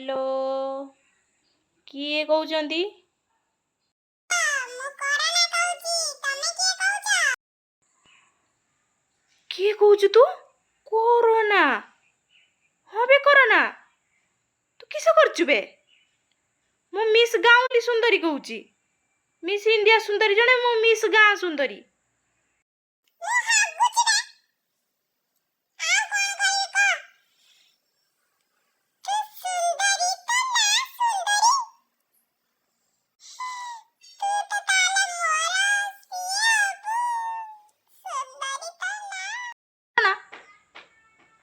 Hello किए कहउचंदी किए कहउछु तू कोरोना हाँ बे कोरोना तू किस करचु बे मु मिस गाँवली सुंदरी कहउची मिस इंडिया सुंदरी जने मु मिस गाँ सुंदरी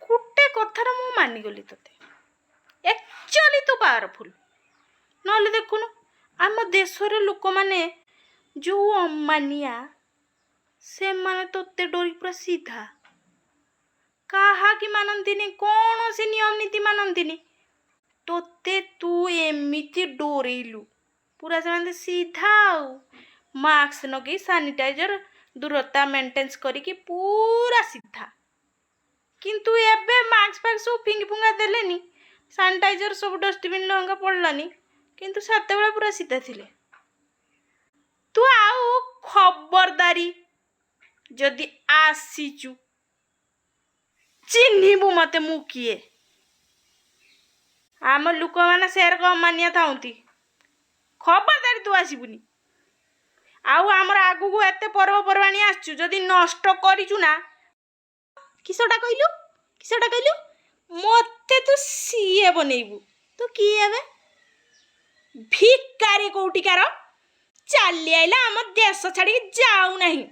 कुटे कथार मु मानिगली तते एक्चुअली तू पावरफुल नहले देखुनु आम देशर लोक माने जो अमानिया से माने तोते डोरी पूरा सीधा कहा कि मानंतिनी कौन सी नियम नीति मानंतिनी तोते तू एमिति डोरेलु पूरा से सीधा मास्क नगे सैनिटाइजर दूरता मेंटेन्स करिकी पूरा सीधा किंतु एबे मास्क पाक सब फिंगी फुंगा देलेनी सैनिटाइजर सब डस्टबिन लंगा पड़लानी किंतु साते बेला पूरा सीधा थिले तू आउ खबरदारी जदि आसीचु चिन्हिबु मते मु किए आम लुक माने शेयर कम मानिया थाउंती खबरदारी तू आसीबुनी आउ हमर आगु को एते पर्व परवाणी आछू जदि नष्ट करिचु ना किसटा कहलु मते तू सीए बनेइबु तू किए बे भिकारी कोटिकार चली आइला हम देश छाड़ी जाऊ नहीं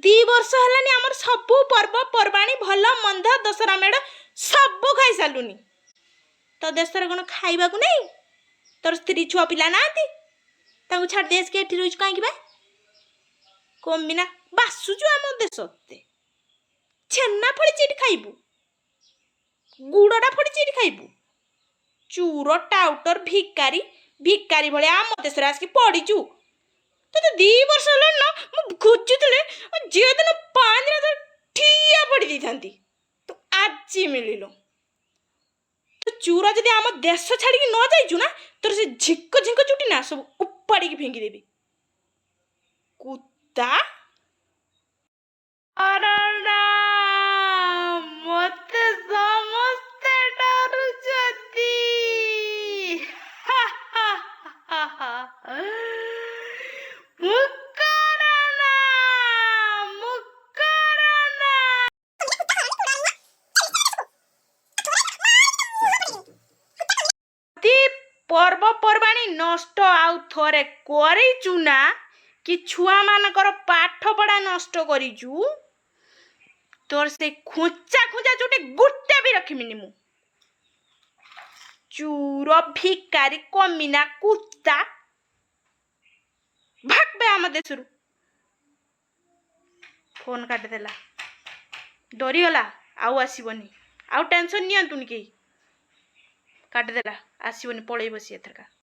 2 वर्ष हलानी हमर सबु पर्व परवाणी भल मंद दशरा मेड़ सबु खाई सालुनी तो देश रे कोन खाइबा को नहीं तोर स्त्री छुआ पिला नाती तांगु छाड़ देश के एठी रोइछ काई कि बे कम बिना बासुजु हम देशते छेना फड़ी चीट खाइबु गुड़टा फड़ी चीट खाइबु चूर टाउटर भिकारी भिकारी भले आम देश रे आसकी पड़ीचु तो 2 वर्ष हला ना मु खोजुतले जे दिन 5 दिन तो ठिया पड़ी दी थांती तो आज मिलिलो तो चूरा जदि आम देश छाड़ी कि न जाइचु ना तोर से झिक झिक चुटी ना सब उपाड़ी की फेंकी देबी कुत्ता अरना मते समस्ते डरुचती मुकरना पर्व परवाणी नष्ट आउ थरे करिचु ना कि छुआ मानकर पाठ पढ़ा नष्ट करिचु तोर से खुचा खुचा चोटे गुट्टे भी रखिमिनी मु चूर भिकारी कमीना कुत्ता भागबे आम देशरु फोन काट देला डरी गला आउ आसीबनी आउ टेंशन नियंतुनी के काट देला आसीबनी पळै बसी एथरका।